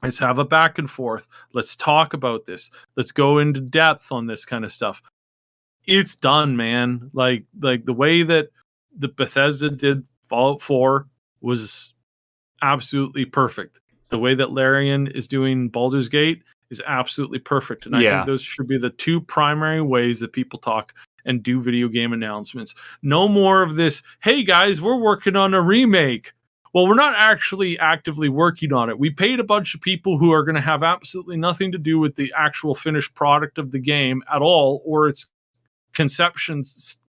Let's have a back and forth. Let's talk about this. Let's go into depth on this kind of stuff. It's done, man. Like the way that the Bethesda did Fallout 4 was absolutely perfect. The way that Larian is doing Baldur's Gate is absolutely perfect. And I think those should be the two primary ways that people talk and do video game announcements. No more of this, hey guys, we're working on a remake. Well, we're not actually actively working on it. We paid a bunch of people who are going to have absolutely nothing to do with the actual finished product of the game at all, or its conceptions,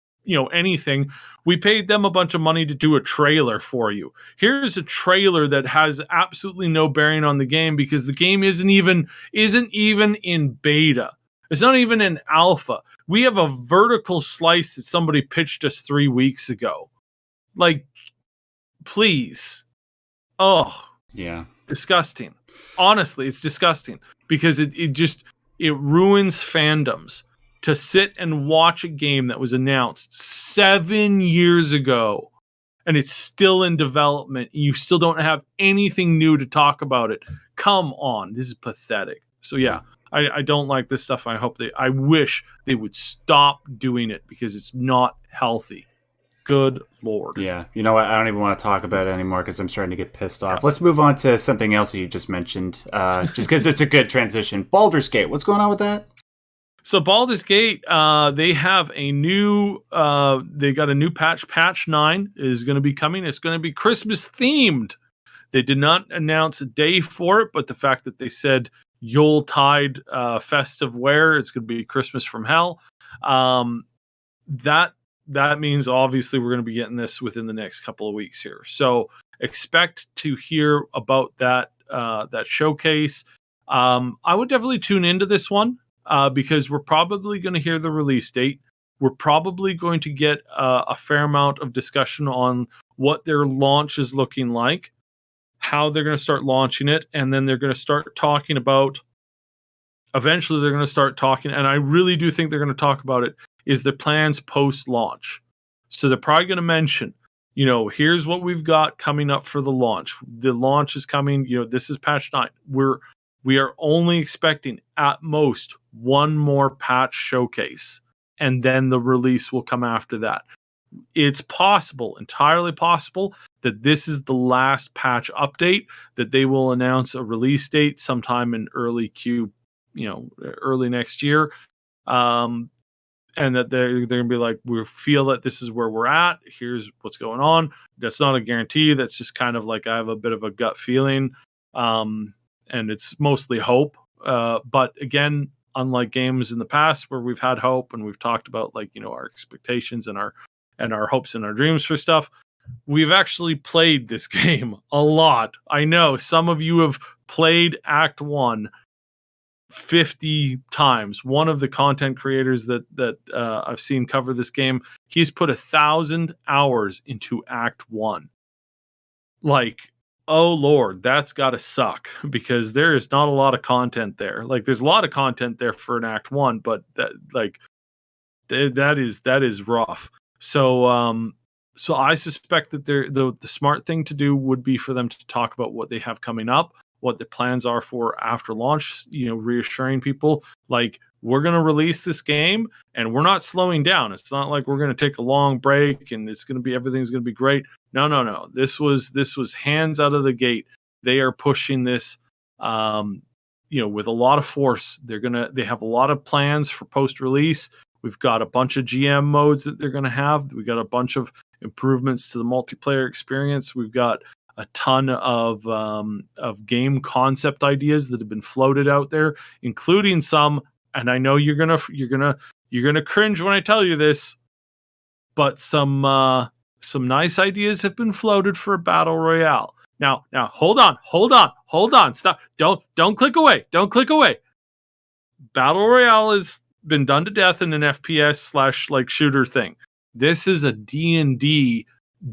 anything. We paid them a bunch of money to do a trailer for you. Here's a trailer that has absolutely no bearing on the game because the game isn't even in beta. It's not even in alpha. We have a vertical slice that somebody pitched us 3 weeks ago. Like, please. Oh, yeah, disgusting. Honestly, it's disgusting because it ruins fandoms to sit and watch a game that was announced 7 years ago and it's still in development. You still don't have anything new to talk about it. Come on. This is pathetic. So yeah, I don't like this stuff. I wish they would stop doing it because it's not healthy. Good Lord. Yeah. You know what? I don't even want to talk about it anymore because I'm starting to get pissed off. Let's move on to something else that you just mentioned, just because it's a good transition. Baldur's Gate. What's going on with that? So Baldur's Gate, they have a new, they got a new patch. Patch 9 is going to be coming. It's going to be Christmas themed. They did not announce a day for it, but the fact that they said Yuletide festive wear, it's going to be Christmas from Hell. That means obviously we're going to be getting this within the next couple of weeks here. So expect to hear about that showcase. I would definitely tune into this one. Because we're probably going to hear the release date. We're probably going to get a fair amount of discussion on what their launch is looking like, how they're going to start launching it, and then they're going to start talking about, eventually they're going to start talking, and I really do think they're going to talk about it, is their plans post-launch. So they're probably going to mention, here's what we've got coming up for the launch. The launch is coming, this is patch 9. We are only expecting at most one more patch showcase, and then the release will come after that. It's possible, entirely possible, that this is the last patch update, that they will announce a release date sometime in early next year. And that they're going to be like, we feel that this is where we're at. Here's what's going on. That's not a guarantee. That's just kind of like, I have a bit of a gut feeling. And it's mostly hope. But again, unlike games in the past where we've had hope and we've talked about our expectations and our hopes and our dreams for stuff, we've actually played this game a lot. I know some of you have played Act 1 50 times. One of the content creators that I've seen cover this game, he's put 1,000 hours into Act 1. Oh Lord, that's got to suck because there is not a lot of content there. There's a lot of content there for an Act 1, but that is rough. So I suspect that the smart thing to do would be for them to talk about what they have coming up, what the plans are for after launch. Reassuring people we're going to release this game and we're not slowing down. It's not like we're going to take a long break and everything's going to be great. No. This was hands out of the gate. They are pushing this, with a lot of force. They have a lot of plans for post-release. We've got a bunch of GM modes that they're going to have. We've got a bunch of improvements to the multiplayer experience. We've got a ton of game concept ideas that have been floated out there, including some. And I know you're gonna cringe when I tell you this, but some nice ideas have been floated for a battle royale. Now, hold on, stop! Don't click away. Battle royale has been done to death in an FPS / shooter thing. This is a D&D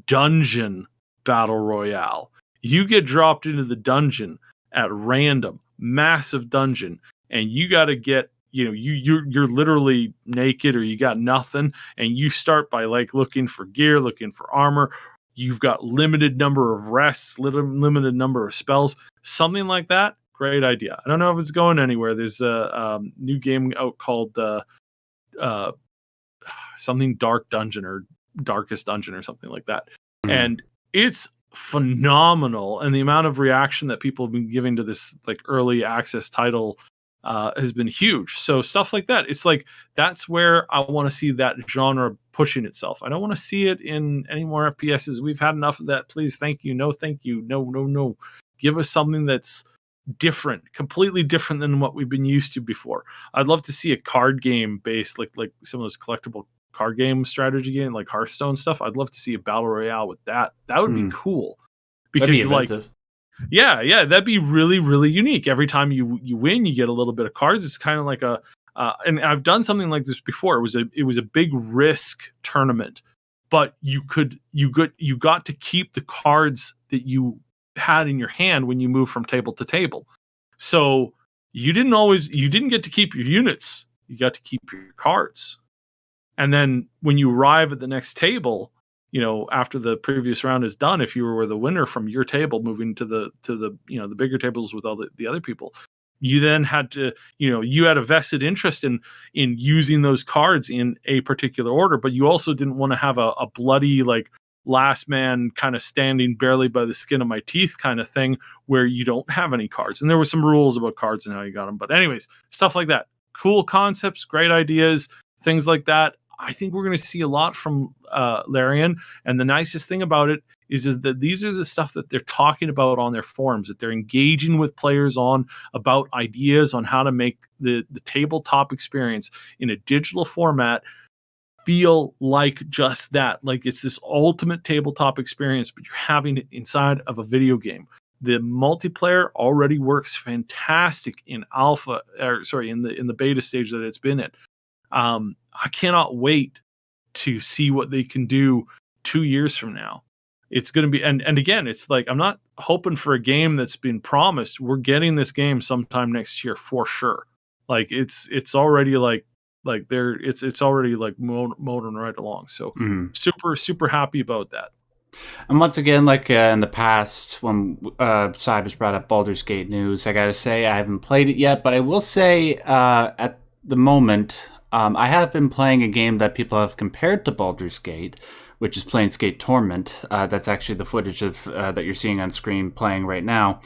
dungeon battle royale. You get dropped into the dungeon at random, massive dungeon, and you got to get you're literally naked or you got nothing, and you start by like looking for gear, looking for armor. You've got limited number of rests, limited number of spells, something like that. Great idea. I don't know if it's going anywhere. There's a new game out called something Dark Dungeon or Darkest Dungeon or something like that. And it's phenomenal. And the amount of reaction that people have been giving to this like early access title has been huge. So stuff like that. It's like, that's where I want to see that genre pushing itself. I don't want to see it in any more FPSs. We've had enough of that. Please. Thank you. No, thank you. No. Give us something that's different, completely different than what we've been used to before. I'd love to see a card game based, like some of those collectible card game strategy game, like Hearthstone stuff. I'd love to see a battle royale with that. That would be cool. Because that'd be inventive. Yeah, that'd be really, really unique. Every time you win, you get a little bit of cards. It's kind of like and I've done something like this before. It was a big risk tournament, but you got to keep the cards that you had in your hand when you move from table to table. So you didn't get to keep your units. You got to keep your cards. And then when you arrive at the next table, after the previous round is done, if you were the winner from your table, moving to the the bigger tables with all the other people, you then had to, you had a vested interest in using those cards in a particular order, but you also didn't want to have a bloody, like, last man kind of standing barely by the skin of my teeth kind of thing where you don't have any cards. And there were some rules about cards and how you got them. But anyways, stuff like that. Cool concepts, great ideas, things like that. I think we're going to see a lot from Larian. And the nicest thing about it is that these are the stuff that they're talking about on their forums, that they're engaging with players on, about ideas on how to make the tabletop experience in a digital format feel like just that. Like it's this ultimate tabletop experience, but you're having it inside of a video game. The multiplayer already works fantastic in in the beta stage that it's been in. I cannot wait to see what they can do 2 years from now. It's going to be, and again, it's like, I'm not hoping for a game that's been promised. We're getting this game sometime next year for sure. Like it's already it's already like motoring right along. So super, super happy about that. And once again, like in the past, when Cybers brought up Baldur's Gate news, I gotta say I haven't played it yet, but I will say at the moment, I have been playing a game that people have compared to Baldur's Gate, which is Planescape Torment. That's actually the footage of that you're seeing on screen playing right now.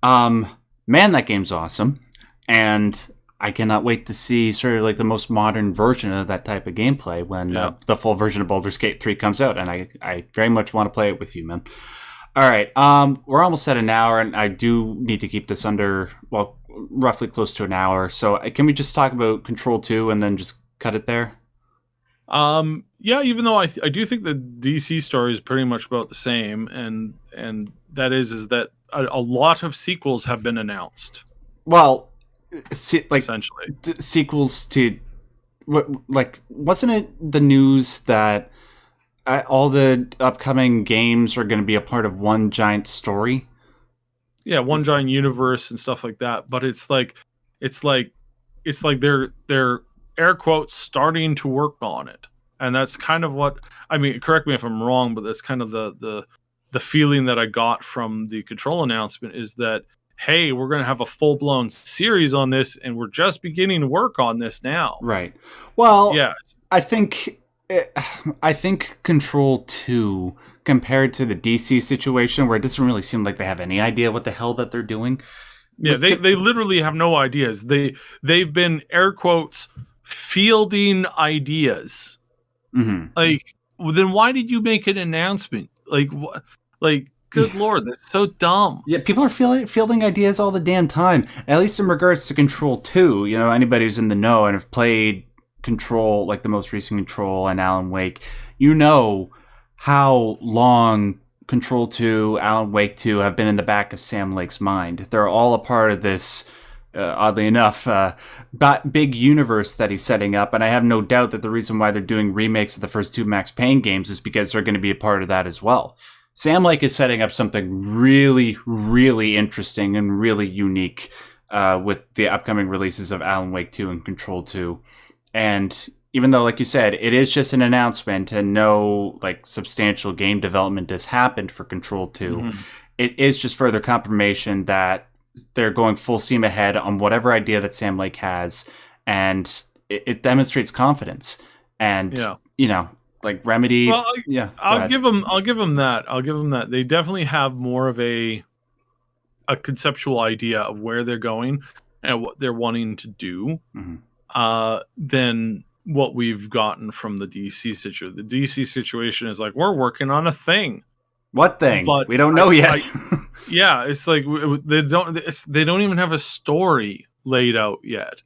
Man, that game's awesome. And I cannot wait to see sort of like the most modern version of that type of gameplay when the full version of Baldur's Gate 3 comes out. And I very much want to play it with you, man. All right. We're almost at an hour, and I do need to keep this under, well, roughly close to an hour. So can we just talk about Control 2 and then just cut it there? Yeah, even though I do think the DC story is pretty much about the same, and that is that a lot of sequels have been announced. Well, like essentially sequels to what? Like, wasn't it the news that all the upcoming games are going to be a part of one giant story? Yeah, one giant universe and stuff like that. But it's like they're air quotes starting to work on it, and that's kind of what I mean. Correct me if I'm wrong, but that's kind of the feeling that I got from the Control announcement is that, hey, we're going to have a full blown series on this, and we're just beginning to work on this now. Right. Well, yes, I think Control 2, compared to the DC situation, where it doesn't really seem like they have any idea what the hell that they're doing. Yeah, they literally have no ideas. They've been air quotes fielding ideas. Mm-hmm. Like, well, then why did you make an announcement? Like, what? Like, good Lord, that's so dumb. Yeah, people are fielding ideas all the damn time. At least in regards to Control 2, anybody who's in the know and have played Control, like the most recent Control and Alan Wake, how long Control 2, Alan Wake 2 have been in the back of Sam Lake's mind. They're all a part of this, oddly enough, big universe that he's setting up, and I have no doubt that the reason why they're doing remakes of the first two Max Payne games is because they're going to be a part of that as well. Sam Lake is setting up something really, really interesting and really unique with the upcoming releases of Alan Wake 2 and Control 2. And even though, like you said, it is just an announcement and no like substantial game development has happened for Control 2, it is just further confirmation that they're going full steam ahead on whatever idea that Sam Lake has, and it demonstrates confidence. And like Remedy, Well, I'll give them that. I'll give them that. They definitely have more of a conceptual idea of where they're going and what they're wanting to do than what we've gotten from the DC situation. The DC situation is like, we're working on a thing. What thing? But we don't know yet. It's like they don't even have a story laid out yet.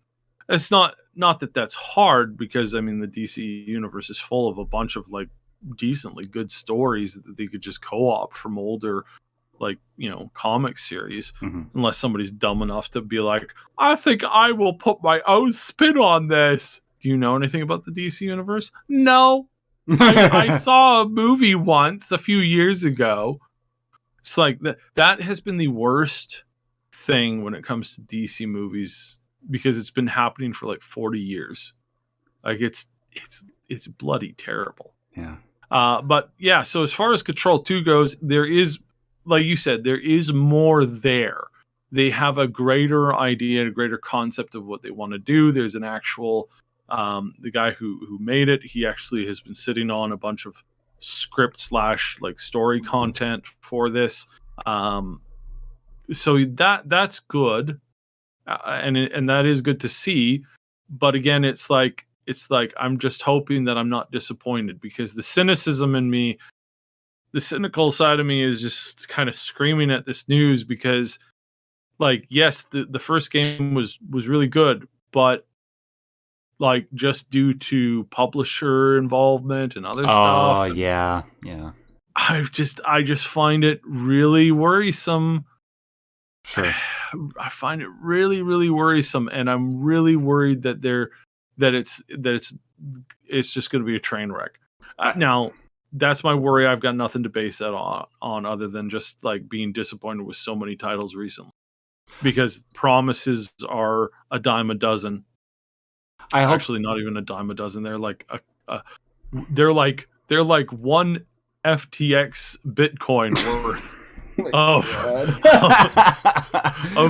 It's not that that's hard, because I mean the DC universe is full of a bunch of like decently good stories that they could just co-op from older comic series, unless somebody's dumb enough to be like, I think I will put my own spin on this. Do you know anything about the DC universe? No. I saw a movie once a few years ago. It's like that has been the worst thing when it comes to DC movies, because it's been happening for like 40 years. Like it's bloody terrible. Yeah. But yeah, so as far as Control 2 goes, there is, like you said, there is more there. They have a greater idea, a greater concept of what they want to do. There's an actual, the guy who made it, he actually has been sitting on a bunch of script / like story content for this. So that's good. And that is good to see. But again, it's like I'm just hoping that I'm not disappointed, because the cynicism in me, the cynical side of me, is just kind of screaming at this news, because like, yes, the first game was really good, but like just due to publisher involvement and other stuff. Oh yeah. I just find it really worrisome. Sure. I find it really, really worrisome, and I'm really worried that it's just going to be a train wreck. Now, that's my worry. I've got nothing to base that on other than just like being disappointed with so many titles recently, because promises are a dime a dozen. Actually, not even a dime a dozen. They're like they're like one FTX Bitcoin worth. Of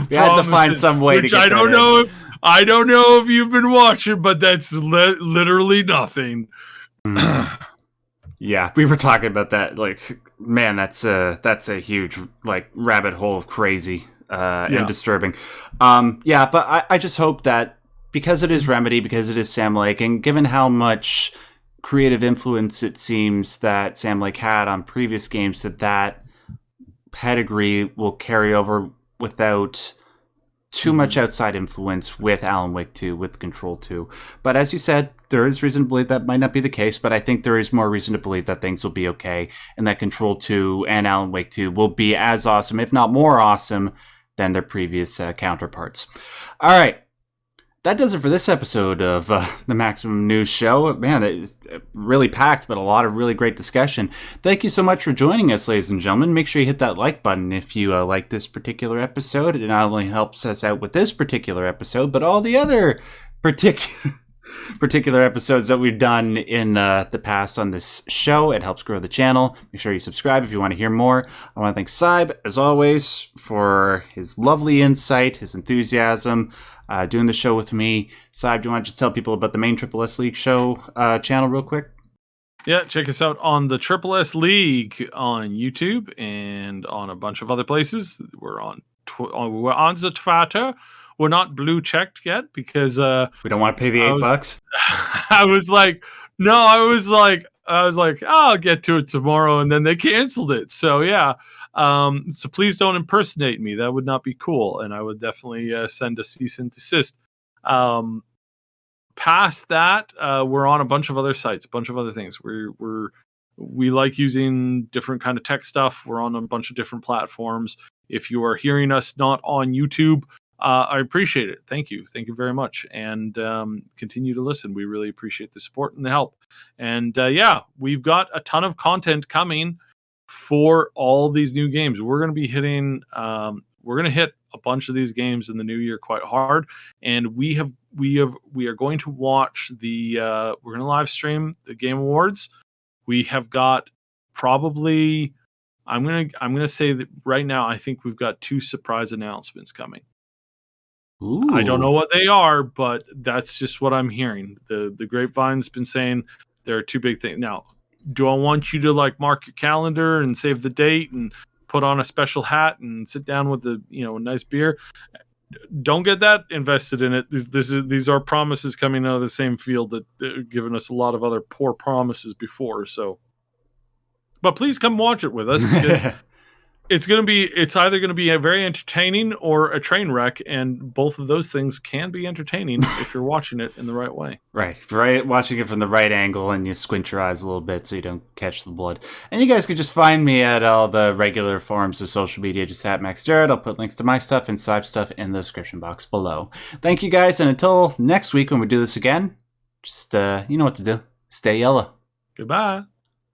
we had to find some way to get I don't know. I don't know if you've been watching, but that's literally nothing. Yeah, we were talking about that. Like, man, that's a huge like rabbit hole of crazy and disturbing. But I just hope that, because it is Remedy, because it is Sam Lake, and given how much creative influence it seems that Sam Lake had on previous games, that pedigree will carry over without too much outside influence with Alan Wake 2, with Control 2. But as you said, there is reason to believe that might not be the case, but I think there is more reason to believe that things will be okay, and that Control 2 and Alan Wake 2 will be as awesome, if not more awesome, than their previous counterparts. All right. That does it for this episode of the Maximum News Show. Man, it's really packed, but a lot of really great discussion. Thank you so much for joining us, ladies and gentlemen. Make sure you hit that like button if you like this particular episode. It not only helps us out with this particular episode, but all the other particular episodes that we've done in the past on this show. It helps grow the channel. Make sure you subscribe if you want to hear more. I want to thank Syb, as always, for his lovely insight, his enthusiasm, doing the show with me. Syb, do you want to just tell people about the main Triple S League show channel real quick? Yeah, check us out on the Triple S League on YouTube and on a bunch of other places. We're on the Twitter. We're not blue checked yet because we don't want to pay the $8. I was like, I'll get to it tomorrow, and then they canceled it. So yeah. So please don't impersonate me. That would not be cool, and I would definitely send a cease and desist. Past that, we're on a bunch of other sites, a bunch of other things. We like using different kind of tech stuff. We're on a bunch of different platforms. If you are hearing us not on YouTube, I appreciate it. Thank you very much, and continue to listen. We really appreciate the support and the help. And we've got a ton of content coming for all these new games. We're going to be hitting we're going to hit a bunch of these games in the new year quite hard, and we are going to watch we're going to live stream the Game Awards. We have got probably, I'm gonna say that right now, I think we've got 2 surprise announcements coming. Ooh. I don't know what they are, but that's just what I'm hearing. The grapevine's been saying there are 2 big things. Now, do I want you to like mark your calendar and save the date and put on a special hat and sit down with a nice beer? Don't get that invested in it. These are promises coming out of the same field that have given us a lot of other poor promises before. So, but please come watch it with us, because it's either going to be a very entertaining or a train wreck, and both of those things can be entertaining if you're watching it in the right way. Right. Watching it from the right angle, and you squint your eyes a little bit so you don't catch the blood. And you guys can just find me at all the regular forms of social media, just at Max Derrat. I'll put links to my stuff and Syb stuff in the description box below. Thank you guys, and until next week when we do this again, just, you know what to do. Stay yellow. Goodbye.